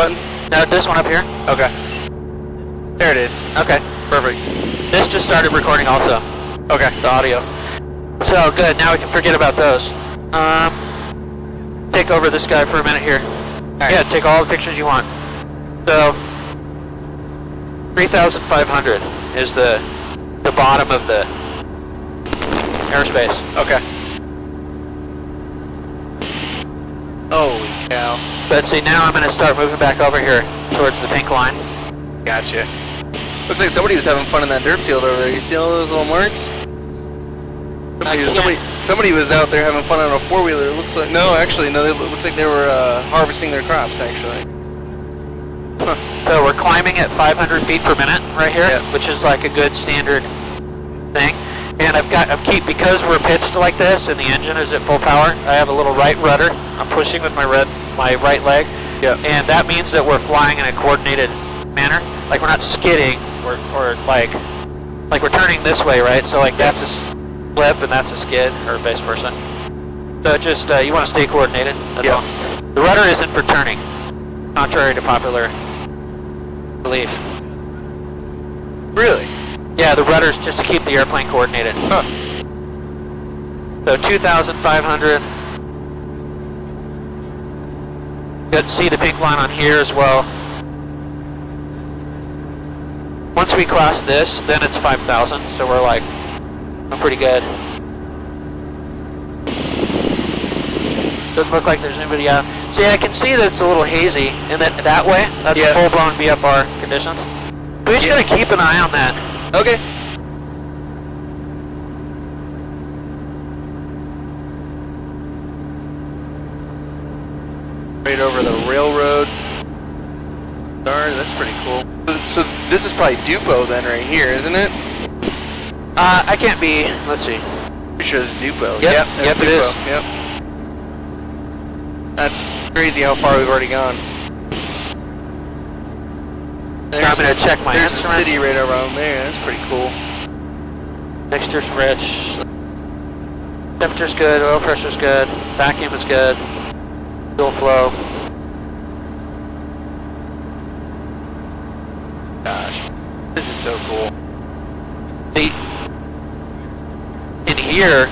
button? No, this one up here. Okay. There it is. Okay. Perfect. This just started recording also. Okay. The audio. So good, now we can forget about those. Take over this guy for a minute here. Right. Yeah, take all the pictures you want. So, 3,500 is the bottom of the airspace. Okay. Holy cow. But see, now I'm going to start moving back over here towards the pink line. Gotcha. Looks like somebody was having fun in that dirt field over there. You see all those little marks? Somebody was out there having fun on a four-wheeler. It looks like, no, actually, no. It looks like they were harvesting their crops, actually. Huh. So we're climbing at 500 feet per minute right here, Yep. which is like a good standard thing. And because we're pitched like this and the engine is at full power, I have a little right rudder. I'm pushing with my right leg. Yep. And that means that we're flying in a coordinated manner. Like we're not skidding or like we're turning this way, right? So like that's a flip and that's a skid, or vice versa. So just, you want to stay coordinated, that's all. The rudder isn't for turning, contrary to popular belief. Really? Yeah, the rudder's just to keep the airplane coordinated. Huh. So 2,500. Good to see the pink line on here as well. Once we cross this, then it's 5,000, so we're like, pretty good. Doesn't look like there's anybody out. See, I can see that it's a little hazy, and that way, that's full-blown VFR conditions. We just gotta keep an eye on that. Okay. Right over the railroad. Darn, that's pretty cool. So this is probably Dupo then right here, isn't it? I can't be, let's see. Pretty sure it's Dupo. Yep, that's it is. Yep. That's crazy how far we've already gone. I'm going to check my There's the instruments. city right around there. That's pretty cool. Mixture's rich. Temperature's good, oil pressure's good, vacuum is good, fuel flow. Gosh, this is so cool. In here,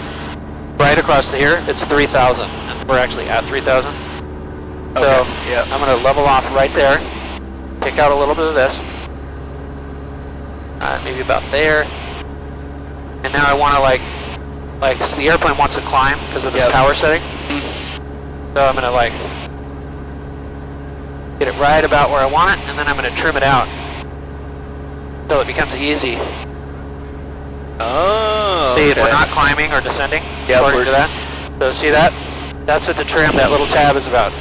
right across here, it's 3,000. And we're actually at 3,000. Okay. So yeah. I'm going to level off right there. Take out a little bit of this. Maybe about there. And now I want to so the airplane wants to climb because of this power setting. So I'm going to get it right about where I want it, and then I'm going to trim it out so it becomes easy. Oh, See, if we're not climbing or descending, yeah, according to that. So see that? That's what the trim, that little tab is about.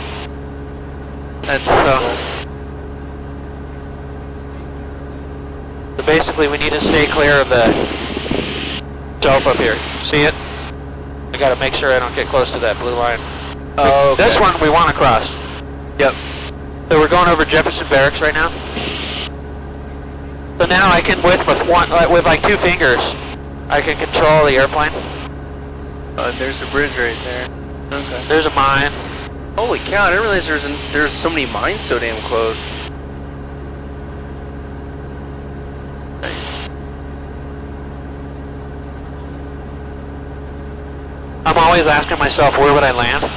That's cool. So basically we need to stay clear of the shelf up here. See it? I gotta make sure I don't get close to that blue line. Oh, okay. This one we want to cross. Yep. So we're going over Jefferson Barracks right now. So now I can, with like 2 fingers, I can control the airplane. There's a bridge right there. Okay. There's a mine. Holy cow! I didn't realize there's so many mines so damn close. Nice. I'm always asking myself, where would I land?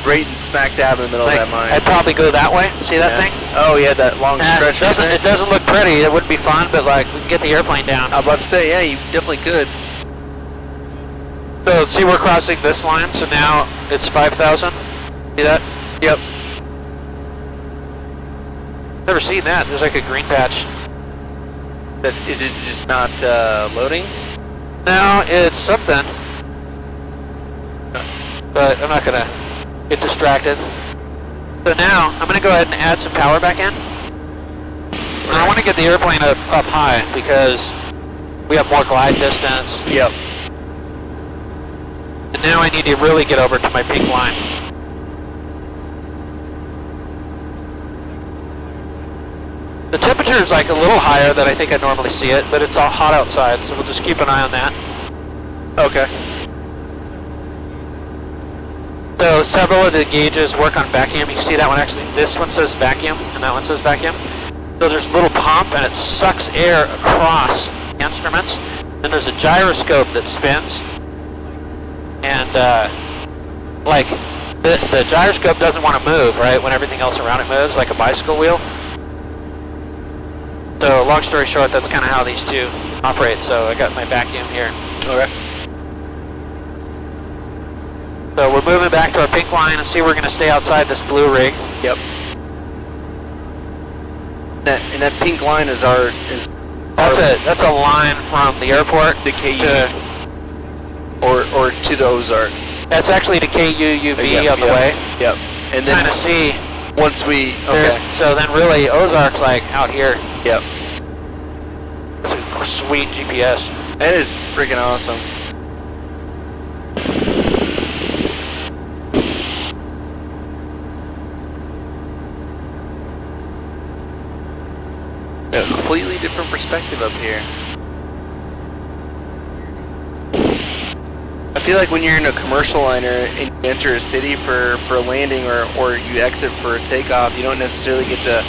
Right smack dab in the middle of that mine. I'd probably go that way. See that thing? Oh yeah, that long stretch. It doesn't look pretty. It wouldn't be fun, but like we can get the airplane down. I was about to say, yeah, you definitely could. So see, we're crossing this line. So now it's 5,000. See that? Yep. Never seen that. There's like a green patch. Is it just not loading? No, it's something. But I'm not gonna get distracted. So now I'm gonna go ahead and add some power back in. And I want to get the airplane up high because we have more glide distance. Yep. And now I need to really get over to my pink line. The temperature is like a little higher than I think I normally see it, but it's all hot outside, so we'll just keep an eye on that. Okay. So several of the gauges work on vacuum. You can see that one actually, this one says vacuum and that one says vacuum. So there's a little pump and it sucks air across the instruments. Then there's a gyroscope that spins. And like the gyroscope doesn't want to move, right, when everything else around it moves, like a bicycle wheel. So long story short, that's kind of how these two operate. So I got my vacuum here. Okay. So we're moving back to our pink line and see we're going to stay outside this blue rig. Yep. And that pink line is our that's a line from the airport the KU or to the Ozark. That's actually the KUUV on the way. Yep. And then kind of see once we okay. So then really Ozark's like out here. Yep. It's a sweet GPS. That is freaking awesome. A completely different perspective up here. I feel like when you're in a commercial liner and you enter a city for a landing or you exit for a takeoff, you don't necessarily get to.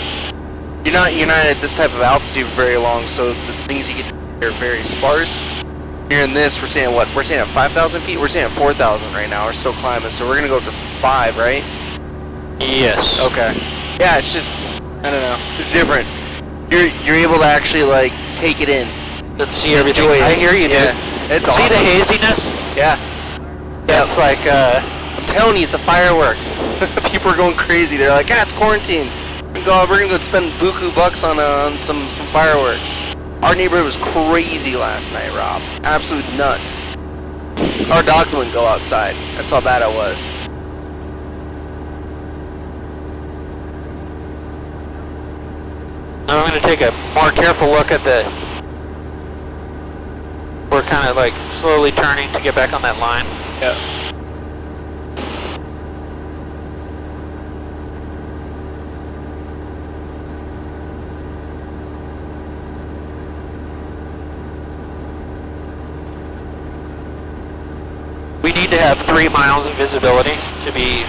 You're not at this type of altitude very long, so the things you get to are very sparse. Here in this, we're saying what? We're saying at 5,000 feet. We're saying at 4,000 right now. We're still climbing, so we're gonna go up to 5, right? Yes. Okay. Yeah, it's just I don't know. It's different. You're able to actually like take it in. And see everything. Enjoy it. I hear you, yeah. dude. It's see awesome. the haziness? Yeah. Yeah, it's like I'm telling you, it's the fireworks. People are going crazy. They're like, it's quarantine. We're gonna go spend buku bucks on some fireworks. Our neighborhood was crazy last night, Rob. Absolute nuts. Our dogs wouldn't go outside. That's how bad it was. Now I'm going to take a more careful look at the. We're kind of like slowly turning to get back on that line. Yeah. We need to have 3 miles of visibility to be.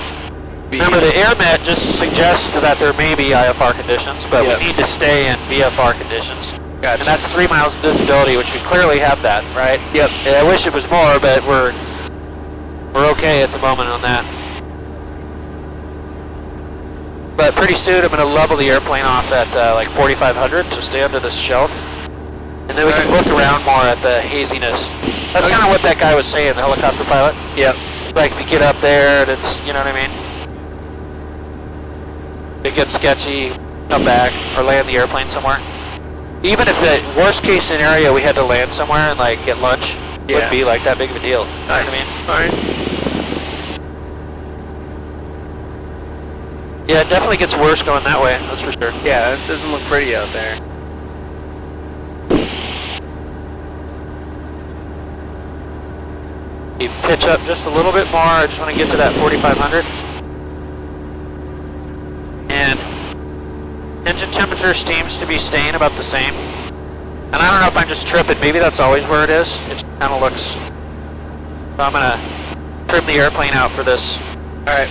Remember, the Airmet just suggests that there may be IFR conditions, but we need to stay in VFR conditions. Gotcha. And that's 3 miles of visibility, which we clearly have that, right? Yep. Yeah, I wish it was more, but we're okay at the moment on that. But pretty soon I'm going to level the airplane off at like 4,500 to stay under this shelf. And then we can look around more at the haziness. That's kind of what that guy was saying, the helicopter pilot. Yep. Like we get up there and it's, you know what I mean? It gets sketchy, come back, or land the airplane somewhere. Even if the worst case scenario we had to land somewhere and like get lunch, it wouldn't be like that big of a deal. Nice. You know what I mean? Alright. Yeah, it definitely gets worse going that way, that's for sure. Yeah, it doesn't look pretty out there. You pitch up just a little bit more, I just want to get to that 4,500. And engine temperature seems to be staying about the same. And I don't know if I'm just tripping, maybe that's always where it is. It kind of looks... So I'm going to trim the airplane out for this. Alright.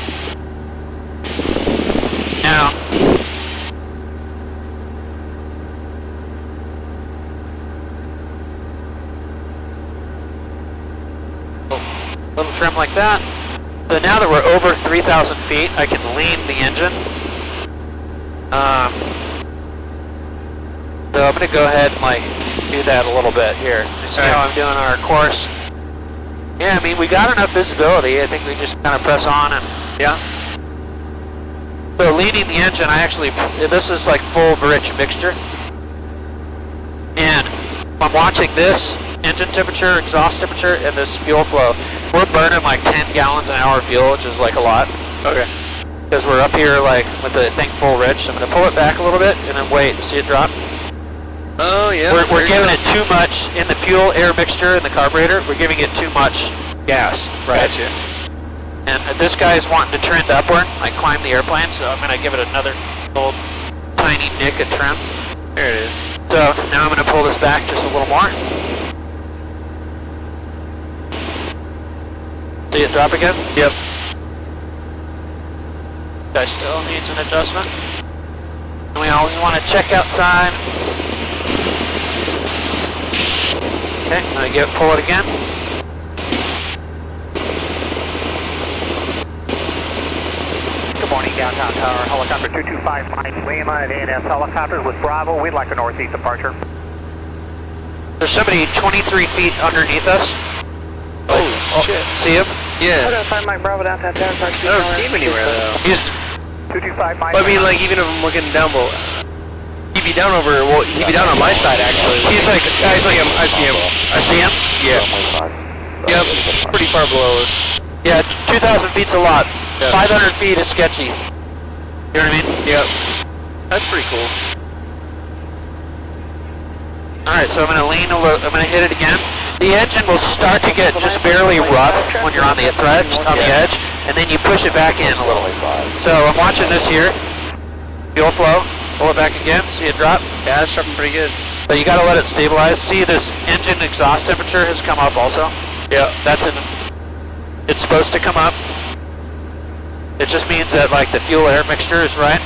Now... Little trim like that. So now that we're over 3,000 feet, I can lean the engine. So I'm going to go ahead and like do that a little bit here. See how I'm doing on our course. Yeah, I mean, we got enough visibility. I think we just kind of press on and Yeah. So leaning the engine, this is like full rich mixture. And I'm watching this engine temperature, exhaust temperature, and this fuel flow. We're burning like 10 gallons an hour of fuel, which is like a lot. Okay. Because we're up here like with the thing full rich. So I'm going to pull it back a little bit and then wait and see it drop. Oh yeah. We're giving it too much in the fuel air mixture in the carburetor. We're giving it too much gas. Right. Gotcha. And this guy is wanting to trend upward, like climb the airplane. So I'm going to give it another little tiny nick of trim. There it is. So now I'm going to pull this back just a little more. See it drop again? Yep. Guy still needs an adjustment. And we always want to check outside. Okay, I'm gonna pull it again. Good morning, downtown tower, helicopter 225, Mike Lima and ANS helicopters with Bravo. We'd like a northeast departure. There's somebody 23 feet underneath us. Oh, shit. See him? Yeah. 5 Mike Bravo, downtown tower. I don't see him anywhere though. He's 225, Mike. I mean, like, even if I'm looking down below, he'd be down over, well, he'd be down on my side, actually. he's like, I see him, I see him. I see him? Yeah. Yep, it's pretty far below us. Yeah, 2,000 feet's a lot. Yeah. 500 feet is sketchy. You know what I mean? Yep. That's pretty cool. Alright, so I'm gonna lean a little, I'm gonna hit it again. The engine will start to get just barely rough when you're on the edge, and then you push it back in a little. So I'm watching this here. Fuel flow, pull it back again, see it drop. Yeah, it's dropping pretty good. But you gotta let it stabilize. See, this engine exhaust temperature has come up also. Yeah. It's supposed to come up. It just means that like the fuel air mixture is right.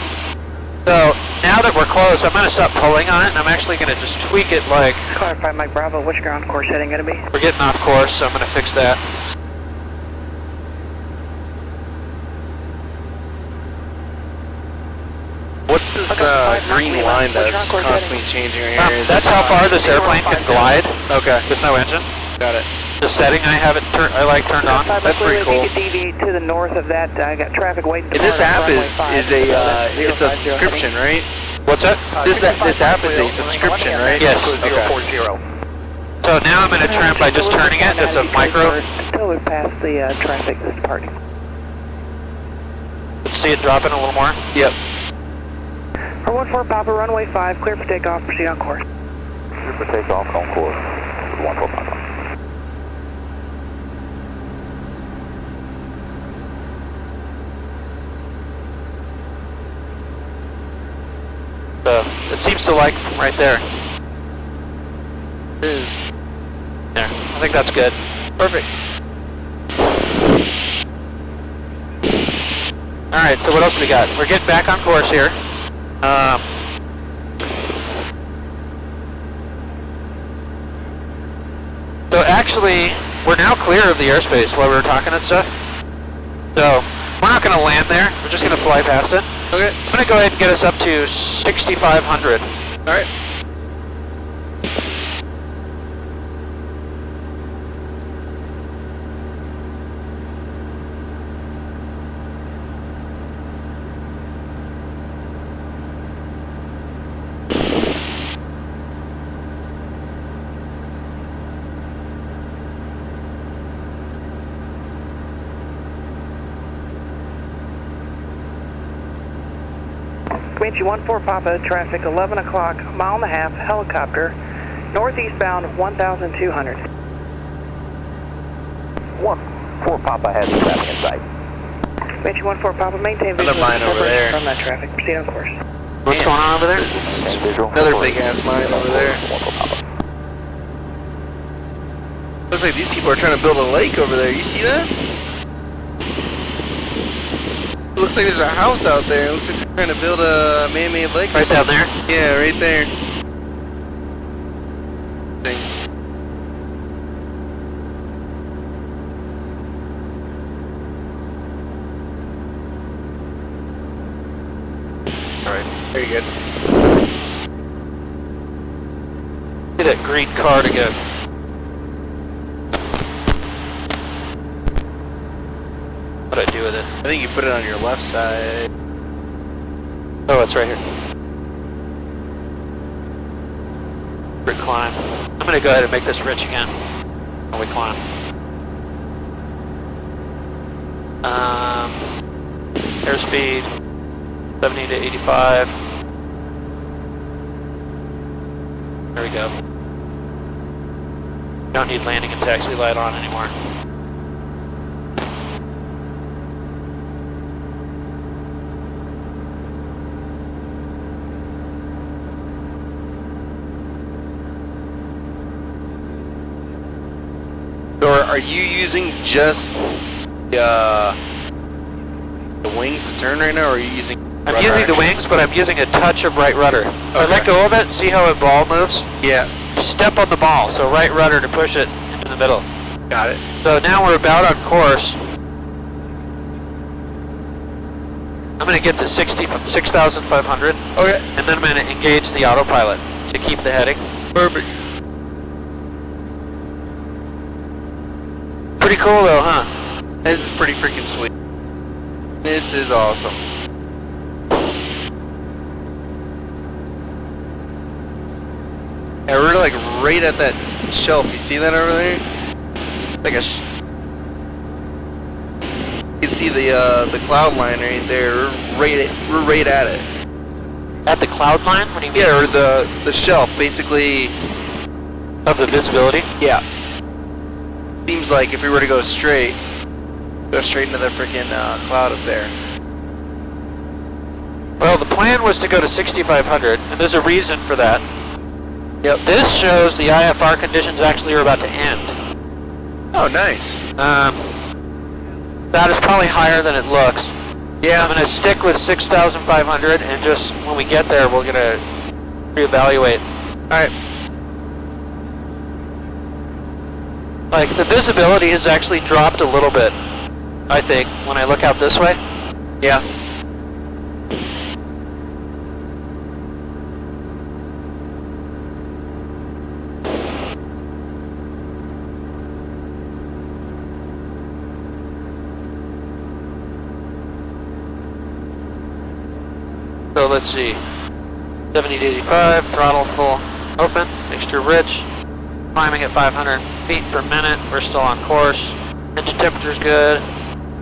So now that we're close, I'm gonna stop pulling on it and I'm actually gonna just tweak it like. Clarify, Mike Bravo, which ground course heading gonna be? We're getting off course, so I'm gonna fix that. What's this green line that's constantly changing right here? That's how far this airplane can glide. Okay. With no engine. Got it. The setting I have it turned on. That's pretty cool. If you could deviate to the north of that, I got traffic waiting. And this app is it's a subscription, right? What's that? This app is a subscription, right? Yes. Okay. So now I'm going to trim by just turning it. It's a micro. Until we pass the traffic that's departing. See it dropping a little more? Yep. For 14 Papa, runway 5, clear for takeoff, proceed on course. Clear for takeoff, on course. 14 Papa. It seems to like from right there. It is. There. I think that's good. Perfect. Alright, so what else we got? We're getting back on course here. So actually, we're now clear of the airspace while we were talking and stuff. So, we're not going to land there. We're just going to fly past it. Okay. I'm going to go ahead and get us up to 6,500. Alright. Comanche 14 Papa, traffic 11 o'clock, mile and a half, helicopter, northeastbound 1,200. 14 Papa has the traffic in sight. Comanche 14 Papa, maintain visual Another mine over separation there. from that traffic, proceed on course. What's going on over there? Maintain visual. Another big ass mine over there. 14 Papa. Looks like these people are trying to build a lake over there. You see that? It looks like there's a house out there. It looks like they're trying to build a man-made lake. Right down there? Yeah, right there. Alright, very good. Get that green card again. What'd I do with it? I think you put it on your left side. Oh, it's right here. For climb. I'm gonna go ahead and make this rich again while we climb. Airspeed 70 to 85. There we go. Don't need landing and taxi light on anymore. Or are you using just the wings to turn right now, or are you using? I'm using the wings, but I'm using a touch of right rudder. If I let go of it, see how a ball moves? Yeah. Step on the ball, so right rudder to push it into the middle. Got it. So now we're about on course. I'm going to get to 6,500. Okay. And then I'm going to engage the autopilot to keep the heading. Perfect. Pretty cool though, huh? This is pretty freaking sweet. This is awesome. Yeah, we're like right at that shelf. You see that over there? Like a. You can see the cloud line right there. We're right at it. At the cloud line? What do you mean? Yeah, or the shelf, basically. Of the visibility? Yeah. Seems like if we were to go straight into the freaking cloud up there. Well, the plan was to go to 6,500, and there's a reason for that. Yep. This shows the IFR conditions actually are about to end. Oh, nice. That is probably higher than it looks. Yeah. I'm going to stick with 6,500, and just when we get there, we're going to reevaluate. Alright. Like, the visibility has actually dropped a little bit, I think, when I look out this way. Yeah. So let's see, 70 to 85, throttle full open, mixture rich, climbing at 500 feet per minute, we're still on course, engine temperature's good,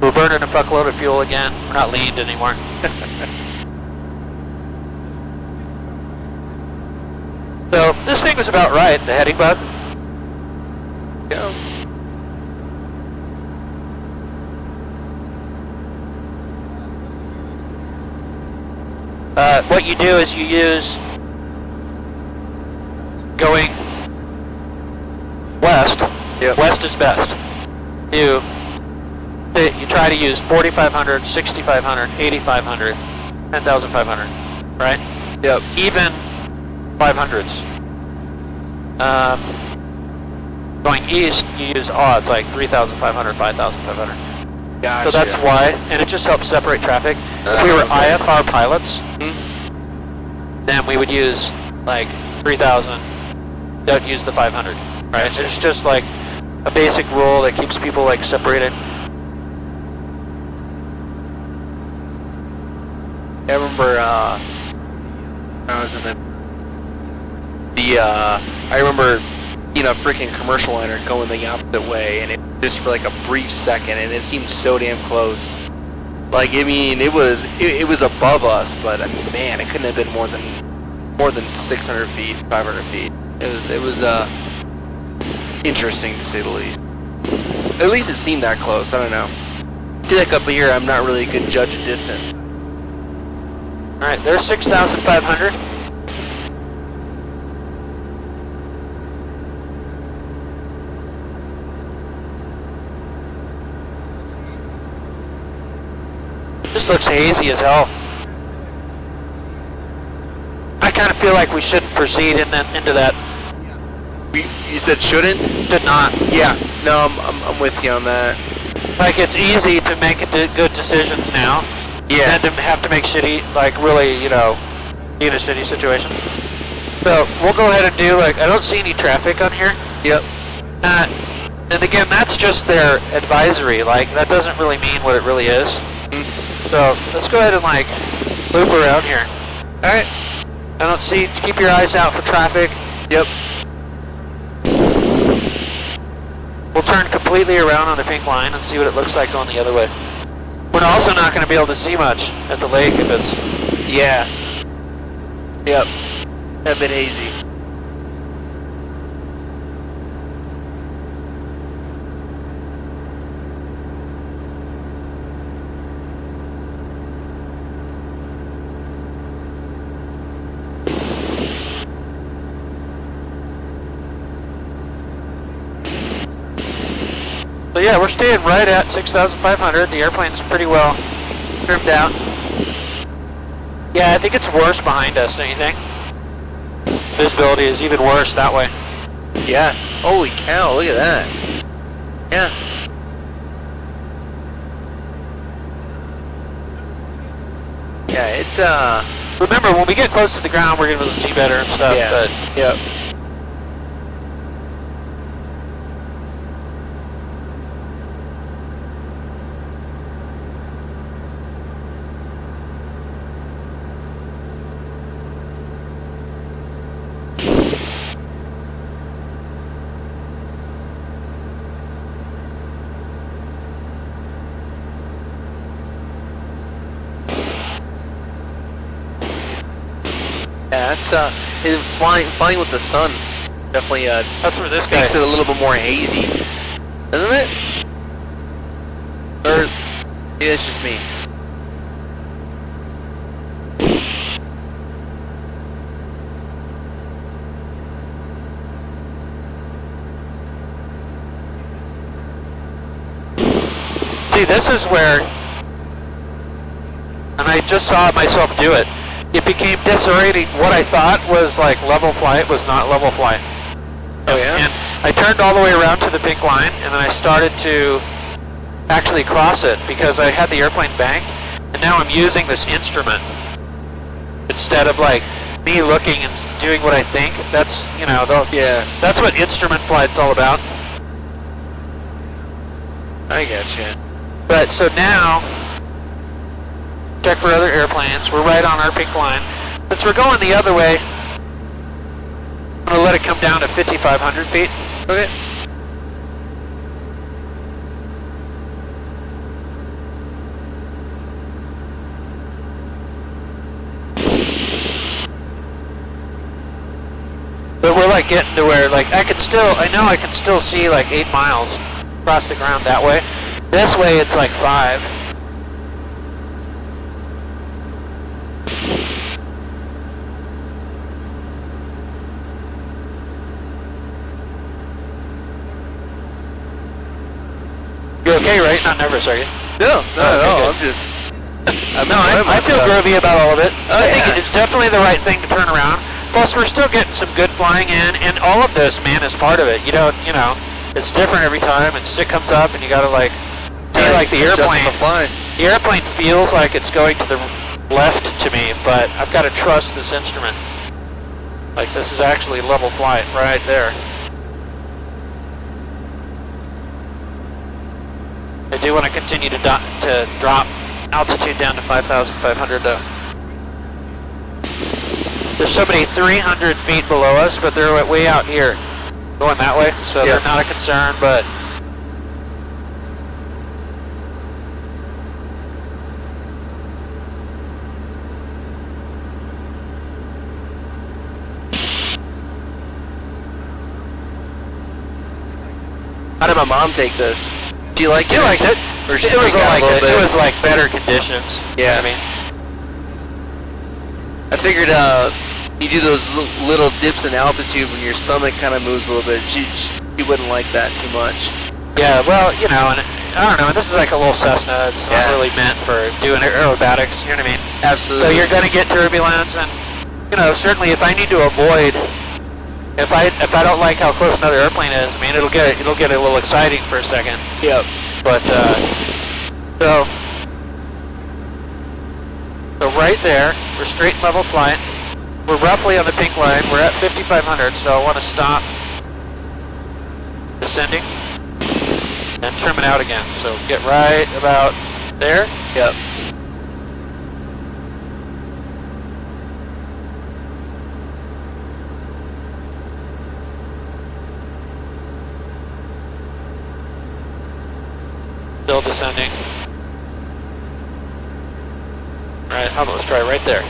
we're burning a fuckload of fuel again, we're not leaned anymore. So this thing was about right, the heading bug. Yeah. What you do is you use going west. Yep. West is best. You try to use 4,500, 6,500, 8,500, 10,500, right? Yep. Even 500s. Going east, you use odds like 3,500, 5,500. Gotcha. So that's why, and it just helps separate traffic. If we were Okay. IFR pilots, then we would use like 3,000, don't use the 500, right? Gotcha. It's just like a basic rule that keeps people like separated. I remember when I was in I remember seeing a freaking commercial liner going the opposite way, and it just for like a brief second, and it seemed so damn close. Like, I mean, it was above us, but I mean, man, it couldn't have been more than 600 feet, 500 feet. It was interesting to say the least. At least it seemed that close. I don't know. I feel like up here, I'm not really a good judge of distance. All right, there's 6,500. This looks hazy as hell. I kind of feel like we shouldn't proceed into that. You said shouldn't? Should not. Yeah. No, I'm with you on that. Like, it's easy to make good decisions now. Yeah. And to have to make shitty, like really, you know, be in a shitty situation. So we'll go ahead and do like, I don't see any traffic on here. Yep. And again, that's just their advisory. Like, that doesn't really mean what it really is. So let's go ahead and like loop around here. All right. I don't see. Keep your eyes out for traffic. Yep. We'll turn completely around on the pink line and see what it looks like going the other way. We're also not going to be able to see much at the lake if it's. Yeah. Yep. A bit hazy. So yeah, we're staying right at 6,500. The airplane's pretty well trimmed out. Yeah, I think it's worse behind us, don't you think? Visibility is even worse that way. Yeah. Holy cow, look at that. Yeah. Yeah, Remember, when we get close to the ground, we're going to be able to see better and stuff, yeah. but... Yep. Yeah, flying with the sun definitely That's where this guy... makes it a little bit more hazy, doesn't it? Or yeah, it's just me. See, this is where... And I just saw myself do it. It became disorienting. What I thought was like level flight was not level flight. Oh yeah? And I turned all the way around to the pink line, and then I started to actually cross it because I had the airplane banked, and now I'm using this instrument instead of like me looking and doing what I think. That's, you know, Yeah. that's what instrument flight's all about. I gotcha. But so now, check for other airplanes. We're right on our pink line. Since we're going the other way, I'm going to let it come down to 5,500 feet. Okay. But we're like getting to where like I know I can still see like 8 miles across the ground that way. This way it's like 5. You're okay, right? Not nervous, are you? No, not at okay, all. good. I'm just. I feel groovy about all of it. Oh, I think yeah. it's definitely the right thing to turn around. Plus, we're still getting some good flying in, and all of this, man, is part of it. You know, it's different every time, and stick comes up, and you gotta like, see, like the airplane. The airplane feels like it's going to the left to me, but I've got to trust this instrument. Like this is actually level flight right there. I do want to continue to drop altitude down to 5,500 though. There's somebody 300 feet below us, but they're way out here, going that way, so they're not a concern, but... How did my mom take this? Do you like it? She liked it. Or she It was freaked out like a little bit? it was like better conditions. Yeah. You know what I mean, I figured you do those little dips in altitude when your stomach kind of moves a little bit. She wouldn't like that too much. yeah. Well, you know, and I don't know. This is like a little Cessna. It's not really meant for doing aerobatics. You know what I mean? Absolutely. So you're going to get turbulence, and you know, certainly if I need to avoid, if I don't like how close another airplane is, I mean, it'll get a little exciting for a second. Yep. But so right there, we're straight and level flight. We're roughly on the pink line. We're at 5,500, so I want to stop descending and trim it out again. So get right about there. Yep. Still descending. Alright, how about let's try right there.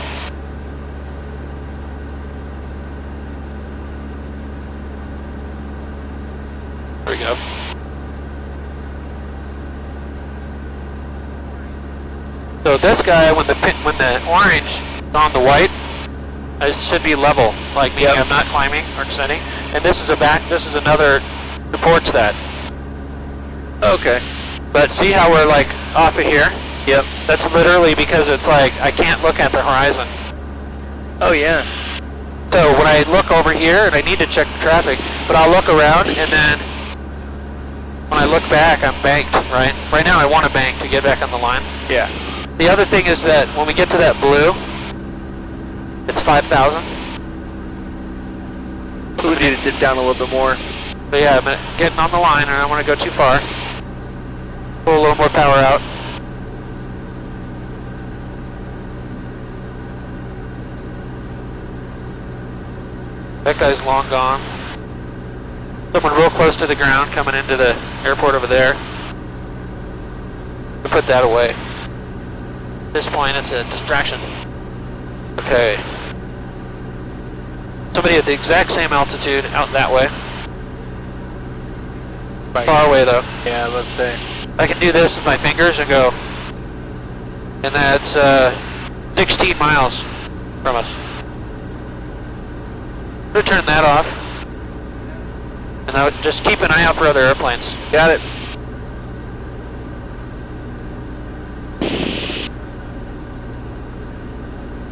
There we go. So this guy, when the orange is on the white, it should be level, like meaning I'm not climbing or descending. And this is another supports that. Okay. But see how we're like off of here? Yep. That's literally because it's like, I can't look at the horizon. Oh yeah. So when I look over here, and I need to check the traffic, but I'll look around, and then when I look back, I'm banked, right? Right now I want to bank to get back on the line. Yeah. The other thing is that when we get to that blue, it's 5,000. We need to dip down a little bit more. So yeah, I'm getting on the line, and I don't want to go too far. Pull a little more power out. That guy's long gone. Someone real close to the ground coming into the airport over there. We'll put that away. At this point, it's a distraction. Okay. Somebody at the exact same altitude out that way. Right. Far away though. Yeah, let's say. I can do this with my fingers and go. And that's 16 miles from us. I'm gonna turn that off. And I would just keep an eye out for other airplanes. Got it.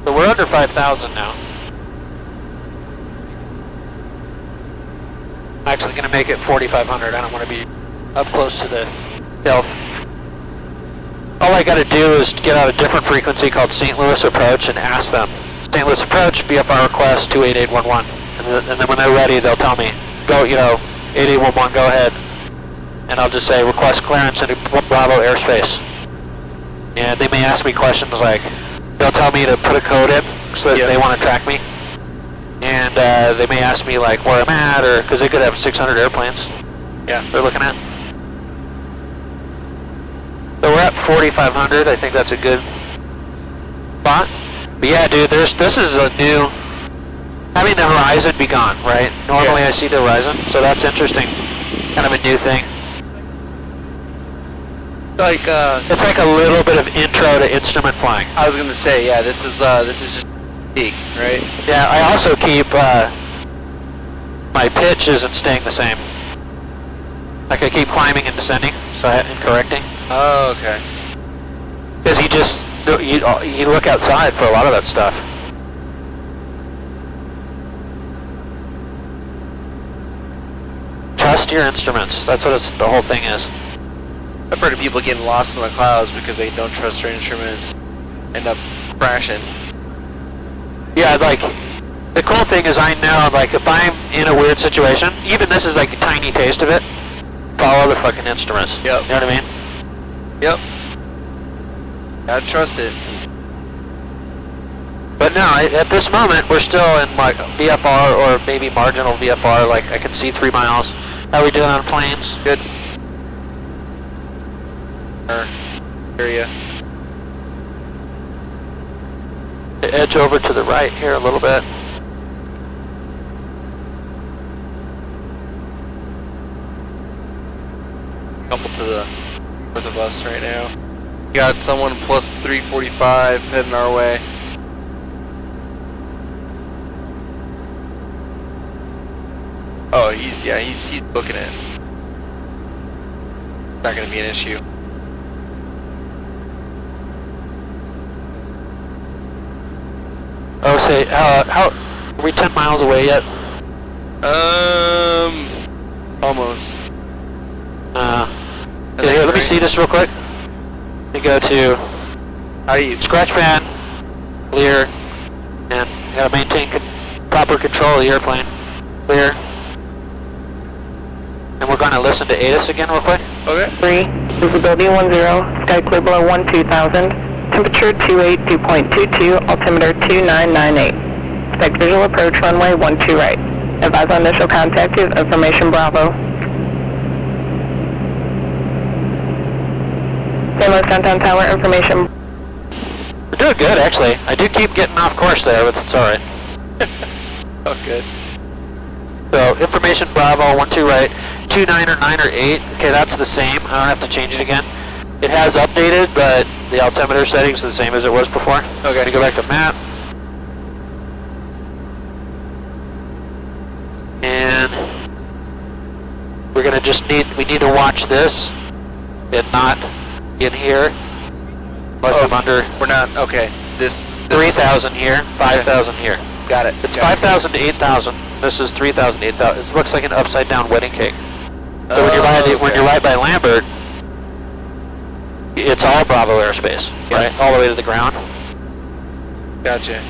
So we're under 5,000 now. I'm actually gonna make it 4,500. I don't want to be up close to the stealth. All I gotta do is get out a different frequency called St. Louis Approach and ask them. St. Louis Approach, VFR request 28811. And then when they're ready, they'll tell me, go, 8811, go ahead. And I'll just say, request clearance into Bravo airspace. And they may ask me questions like, they'll tell me to put a code in so that they want to track me. And they may ask me like where I'm at, or because they could have 600 airplanes. Yeah. They're looking at. So we're at 4,500. I think that's a good spot. But yeah, dude, this is a new. Having the horizon be gone, right? Normally I see the horizon, so that's interesting. Kind of a new thing. Like It's like a little bit of intro to instrument flying. I was gonna say, yeah, this is just peak, right? Yeah, I also keep my pitch isn't staying the same. Like I keep climbing and descending, and correcting. Oh, okay. Because you look outside for a lot of that stuff. Trust your instruments. That's what the whole thing is. I've heard of people getting lost in the clouds because they don't trust their instruments, end up crashing. Yeah, like, the cool thing is I know, like, if I'm in a weird situation, even this is like a tiny taste of it, follow the fucking instruments. Yep. You know what I mean? Yep. Gotta trust it. But no, at this moment, we're still in like VFR or maybe marginal VFR, like I can see 3 miles. How are we doing on planes? Good. Area. Edge over to the right here a little bit. Couple to the north of us right now. Got someone plus 345 heading our way. Oh, he's booking it. Not gonna be an issue. Oh, say, how are we 10 miles away yet? Almost. Here, let me see this real quick. Let me go to How do you? scratch pan, clear, and you gotta maintain proper control of the airplane. Clear. And we're gonna listen to ATIS again real quick. Okay. 3, visibility 10, sky clear below 12,000, temperature 282.22, altimeter 2998. Expect visual approach runway 12 right. Advise on initial contact is information Bravo. St. Louis Downtown Tower, information. We're doing good, actually. I do keep getting off course there, but it's alright. Oh, good. So, information Bravo, 12 right, 29 or 9 or 8. Okay, that's the same. I don't have to change it again. It has updated, but the altimeter settings are the same as it was before. Okay. Let me go back to map. And we're gonna we need to watch this and not in here. Unless I'm under. We're not, okay. This 3,000 here, 5,000 here. Got it. It's 5,000 to 8,000. This is 3,000 to 8,000. It looks like an upside down wedding cake. So when you're right by Lambert, it's all Bravo airspace, right? All the way to the ground. Gotcha.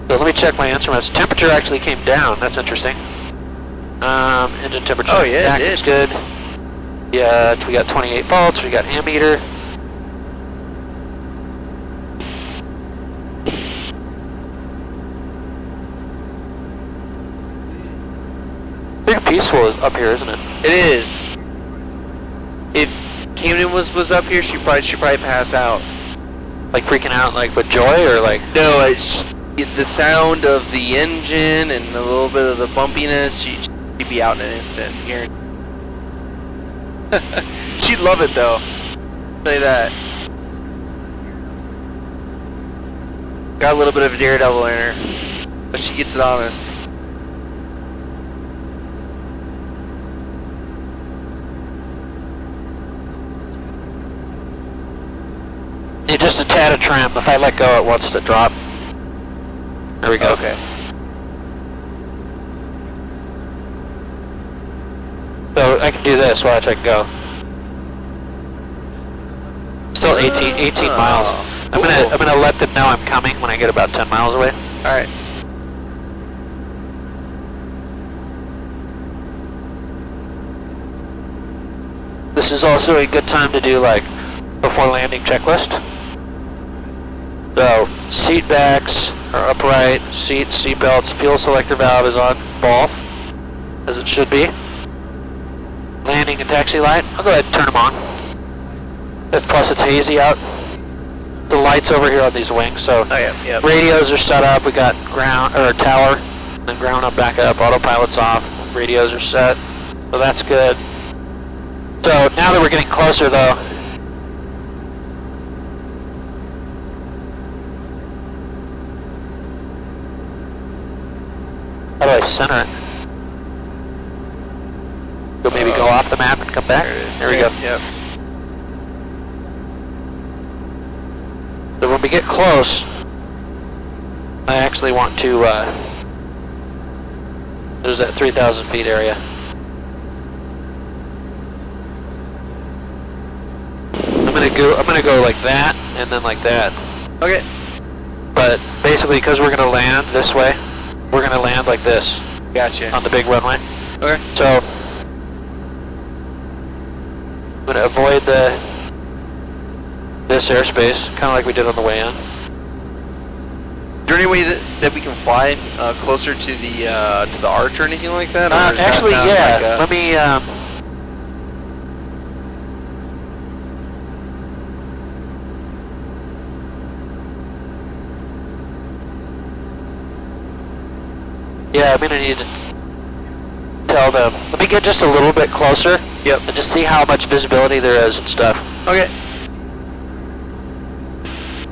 So let me check my instruments. Temperature actually came down. That's interesting. Engine temperature. Oh yeah, it is did. good. Yeah, we got 28 volts. We got ammeter. Pretty peaceful up here, isn't it? It is. If Camden was up here, she'd probably pass out. Like freaking out, like with joy, or like? No, it's the sound of the engine and a little bit of the bumpiness. She'd be out in an instant. Here. She'd love it though. Say that. Got a little bit of a daredevil in her, but she gets it honest. Yeah, just a tad of trim. If I let go, it wants to drop. There we go. Okay. So I can do this. Watch, I can go. Still 18 miles. Cool. I'm gonna let them know I'm coming when I get about 10 miles away. All right. This is also a good time to do like before landing checklist. So seat backs are upright, seat belts, fuel selector valve is on both, as it should be. Landing and taxi light, I'll go ahead and turn them on. Plus it's hazy out. The lights over here on these wings, so Yep. radios are set up. We got ground or tower, then ground up, back up. Autopilot's off. Radios are set, so that's good. So now that we're getting closer, though. How do I center it? So maybe go off the map and come back? There it is. There we go. Yep. So when we get close, I actually want to, there's that 3,000 feet area. I'm gonna go like that, and then like that. Okay. But basically, because we're gonna land this way, we're gonna land like this. Gotcha. On the big runway. Okay. So I'm gonna avoid this airspace, kind of like we did on the way in. Is there any way that we can fly closer to the arch or anything like that? Or is Actually, that yeah. like Let me. Yeah, I'm gonna need to tell them. Let me get just a little bit closer. Yep. And just see how much visibility there is and stuff. Okay.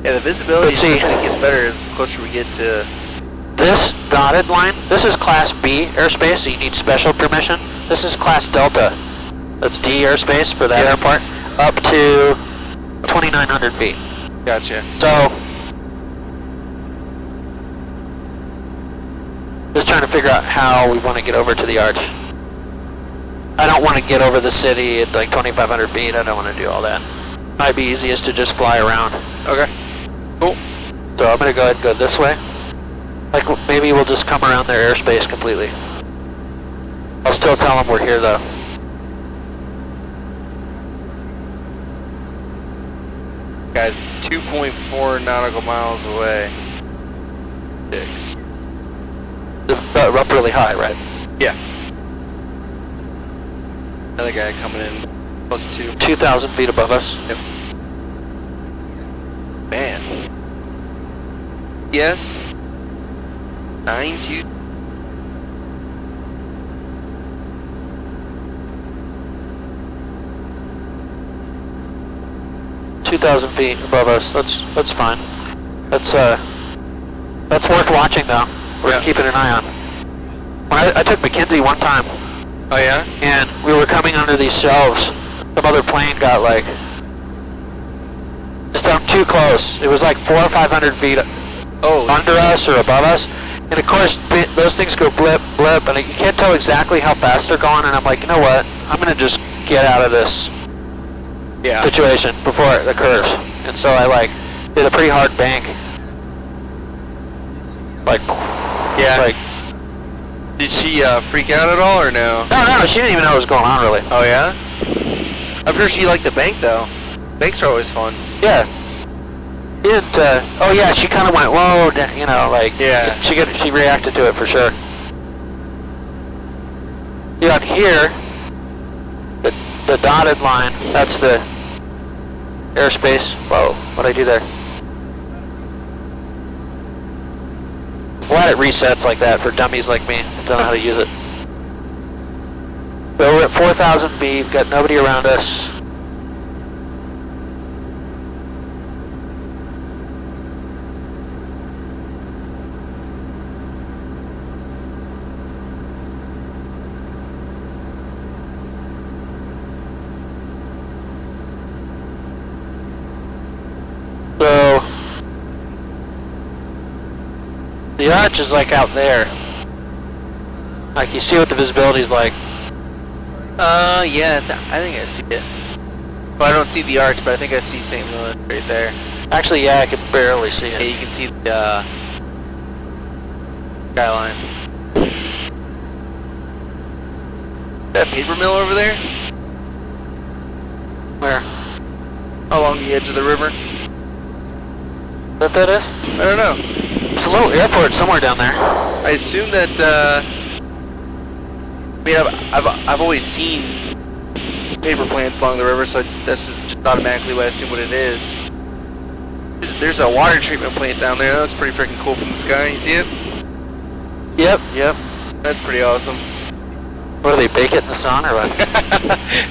Yeah, the visibility Let's see. gets better the closer we get to. This dotted line, this is Class B airspace, so you need special permission. This is Class Delta. That's D airspace for that airport. Up to 2,900 feet. Gotcha. So, just trying to figure out how we want to get over to the arch. I don't want to get over the city at like 2,500 feet. I don't want to do all that. Might be easiest to just fly around. Okay. Cool. So I'm going to go ahead and go this way. Like maybe we'll just come around their airspace completely. I'll still tell them we're here though. Guys, 2.4 nautical miles away. 6. But up really high, right? Yeah. Another guy coming in close to 2,000 feet above us. Yep. Man. Yes. 9-2. feet above us. That's fine. That's worth watching though. We're keeping an eye on. When I took McKenzie one time. Oh yeah? And we were coming under these shelves. Some other plane got like Just too close. It was like 400 or 500 feet under us or above us. And of course, those things go blip, blip, and you can't tell exactly how fast they're going. And I'm like, you know what? I'm going to just get out of this situation before it occurs. And so I like did a pretty hard bank. Like, did she freak out at all or no? No, she didn't even know what was going on really. Oh yeah? I'm sure she liked the bank though. Banks are always fun. Yeah. Oh yeah, she kind of went, whoa, you know, like, she reacted to it for sure. Yeah, here, the dotted line, that's the airspace. Whoa, what'd I do there? Glad it resets like that for dummies like me who don't know how to use it. So we're at 4,000 feet, we've got nobody around us. So, the arch is like out there. Like you see what the visibility is like. Yeah, I think I see it. Well, I don't see the arch, but I think I see St. Louis right there. Actually, yeah, I can barely see it. Yeah, you can see the skyline. That paper mill over there? Where? Along the edge of the river? What that is? I don't know. It's a little airport somewhere down there. I assume that, I mean, I've always seen paper plants along the river, so that's just automatically what I assume what it is. There's a water treatment plant down there. That's pretty freaking cool from the sky. You see it? Yep. That's pretty awesome. What, do they bake it in the sun or what?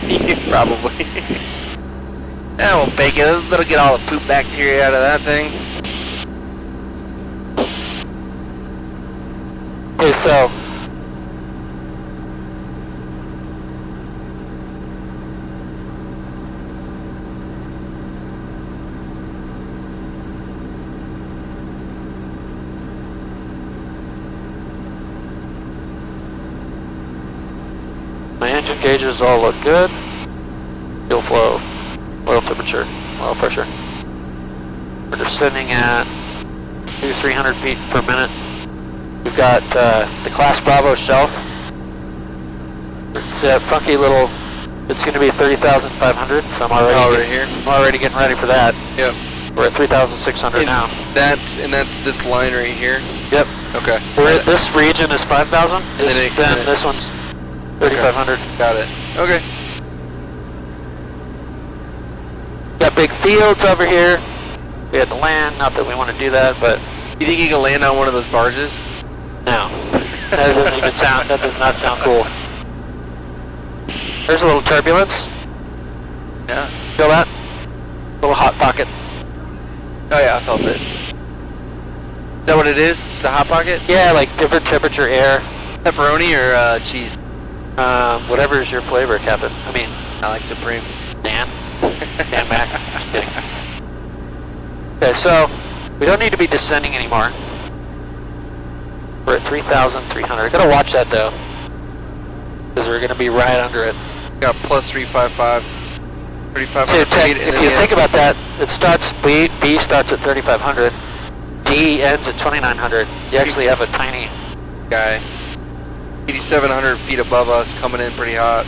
Yeah, probably. Yeah, we'll bake it. That'll get all the poop bacteria out of that thing. Okay, so my engine gauges all look good. Fuel flow, oil temperature, oil pressure. We're descending at 200-300 feet per minute. We've got the Class Bravo shelf. It's a funky little, it's going to be 30,500, so I'm already getting ready for that. Yep. We're at 3,600 now. That's this line right here? Yep. Okay. This region is 5,000, then this one's 3,500. Okay. Got it. Okay. Got big fields over here. We had to land, not that we want to do that, but... You think you can land on one of those barges? No. That doesn't even sound, that does not sound cool. There's a little turbulence. Yeah. Feel that? Little hot pocket. Oh yeah, I felt it. Is that what it is? Just a hot pocket? Yeah, like different temperature air. Pepperoni or cheese? Whatever is your flavor, Captain. I mean... I like Supreme. Dan Mac. Just kidding. Okay, so we don't need to be descending anymore. We're at 3,300. Gotta watch that though, because we're gonna be right under it. Got plus 355. 3,500 So feet. if you think about that, it starts B starts at 3,500. D ends at 2,900. You actually have a tiny guy. 8,700 feet above us, coming in pretty hot.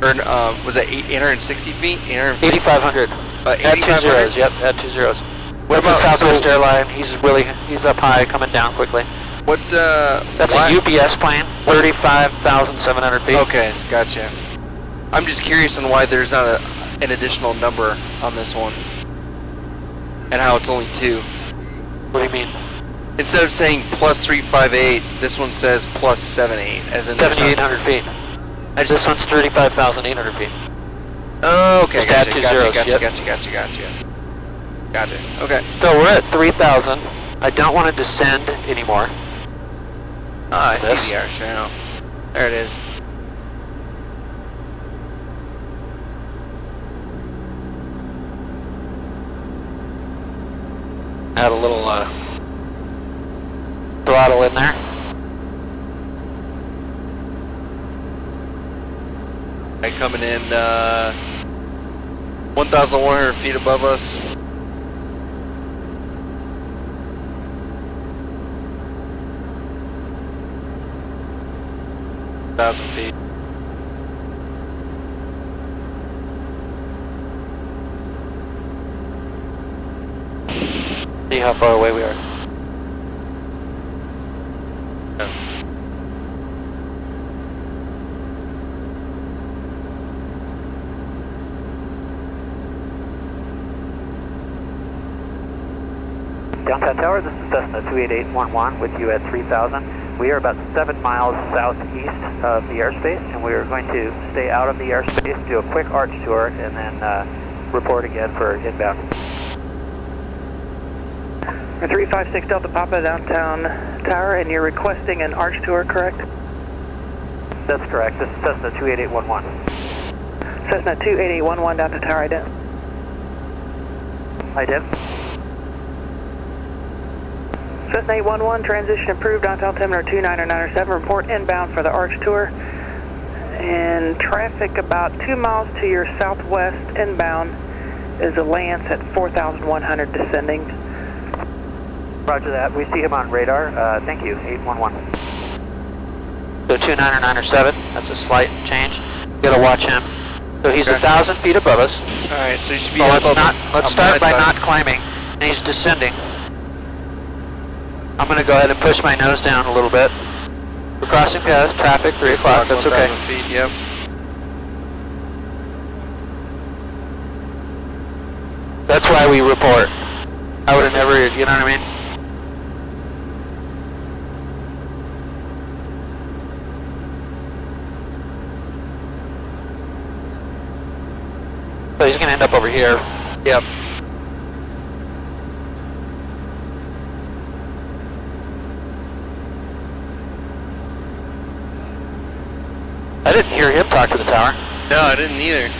Or was that 860 feet? 8,500. Add 2 zeros. Yep, add 2 zeros. What That's about a Southwest airline? He's up high, coming down quickly. What? That's a UPS plane. 35,700 feet. Okay, gotcha. I'm just curious on why there's not an additional number on this one, and how it's only 2. What do you mean? Instead of saying plus 358, this one says plus 78, as in 7,800 feet. This one's 35,800 feet. Oh, okay. Just add 2 zeros. Gotcha. Okay. So we're at 3,000. I don't want to descend anymore. Ah, I see the arch now. There it is. Add a little throttle in there. Coming in 1,100 feet above us. Thousand feet. See how far away we are. Downtown Tower, this is Cessna 28811 with you at 3,000. We are about 7 miles southeast of the airspace, and we are going to stay out of the airspace, do a quick arch tour, and then report again for inbound. 356 Delta Papa, Downtown Tower, and you're requesting an arch tour, correct? That's correct. This is Cessna 28811. Cessna 28811, Downtown Tower, ident. Ident. Cessna 811, transition approved, downtown altimeter 29907, report inbound for the arch tour. And traffic about 2 miles to your southwest inbound is a Lance at 4,100 descending. Roger that. We see him on radar. Thank you, 811. So 29907, that's a slight change. You gotta watch him. So he's 1,000 feet above us. Alright, so you should be So up let's start by not climbing, and he's descending. I'm going to go ahead and push my nose down a little bit. We're crossing past traffic, 3 o'clock, that's okay. 1,000 feet, yep. That's why we report. I would have never, you know what I mean? So he's going to end up over here. Yep. I didn't hear him talk to the tower. No, I didn't either.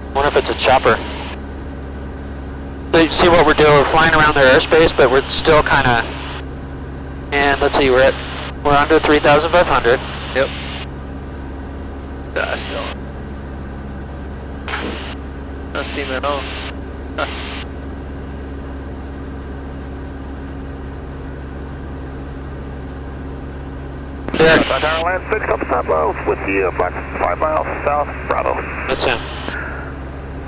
I wonder if it's a chopper. So you see what we're doing? We're flying around their airspace, but we're still kind of. And let's see, we're under 3,500. Yep. Still. Not see him at all. There. Tower land 6 up Pablo with you, 5 miles south, Bravo. That's him.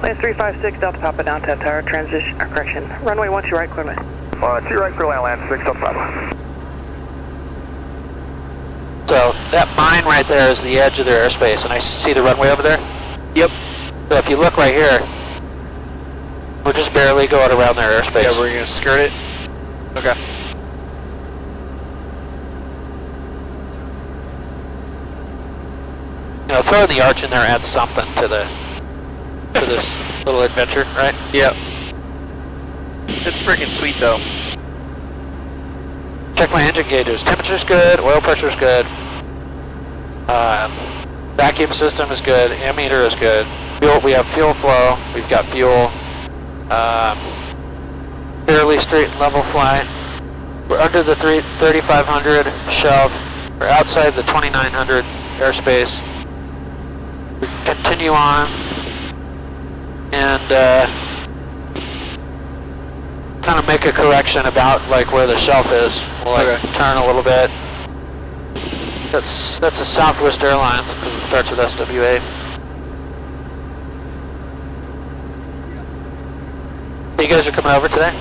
Lance 356 Delta Papa, Downtown Tower, transition, correction, runway 12 right, clear me. 2 right for land 6 up Bravo. So that mine right there is the edge of their airspace, and I see the runway over there? Yep. So if you look right here, we're just barely going around their airspace. Yeah, we're going to skirt it. Okay. You know, throwing the arch in there adds something to this little adventure, right? Yep. It's freaking sweet though. Check my engine gauges. Temperature's good, oil pressure's good. Vacuum system is good, ammeter is good. Fuel, we have fuel flow, we've got fuel. Fairly straight and level flight. We're under the 3,500 shelf. We're outside the 2,900 airspace. We continue on and kind of make a correction about like where the shelf is. We'll like turn a little bit. That's a Southwest Airlines because it starts with SWA. You guys are coming over today?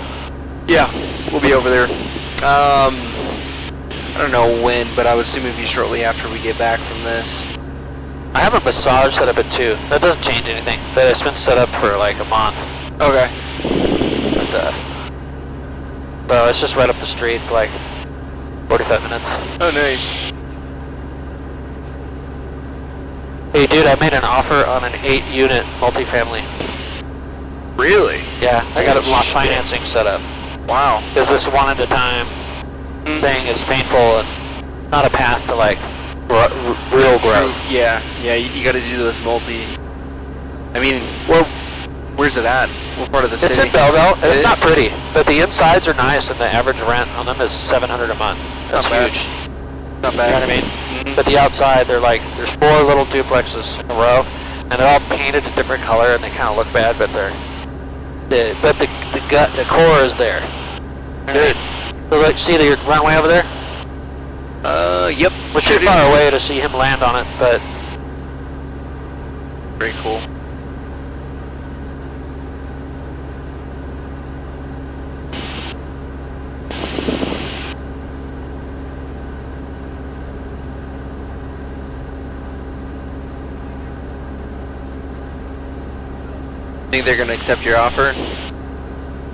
Yeah, we'll be over there. I don't know when, but I would assume it'd be shortly after we get back from this. I have a massage set up at 2. That doesn't change anything. But it's been set up for like a month. Okay. But, so it's just right up the street, like 45 minutes. Oh, nice. Hey dude, I made an offer on an 8-unit multifamily. Really? Yeah, I got a lot of financing set up. Wow. Because this one at a time thing is painful and not a path to like real growth. Yeah, you got to do this multi. I mean, Where's it at? What part of the city? It's in Belleville. It's It not is? pretty, but the insides are nice, and the average rent on them is $700 a month. That's Not bad. huge. Not You bad. know what I mean? Mhm. But the outside, they're like, there's 4 little duplexes in a row, and they're all painted a different color, and they kind of look bad, but the core is there. Good. So look, see the runway over there? Yep. We're too far away to see him land on it, but Very cool. Think they're gonna accept your offer?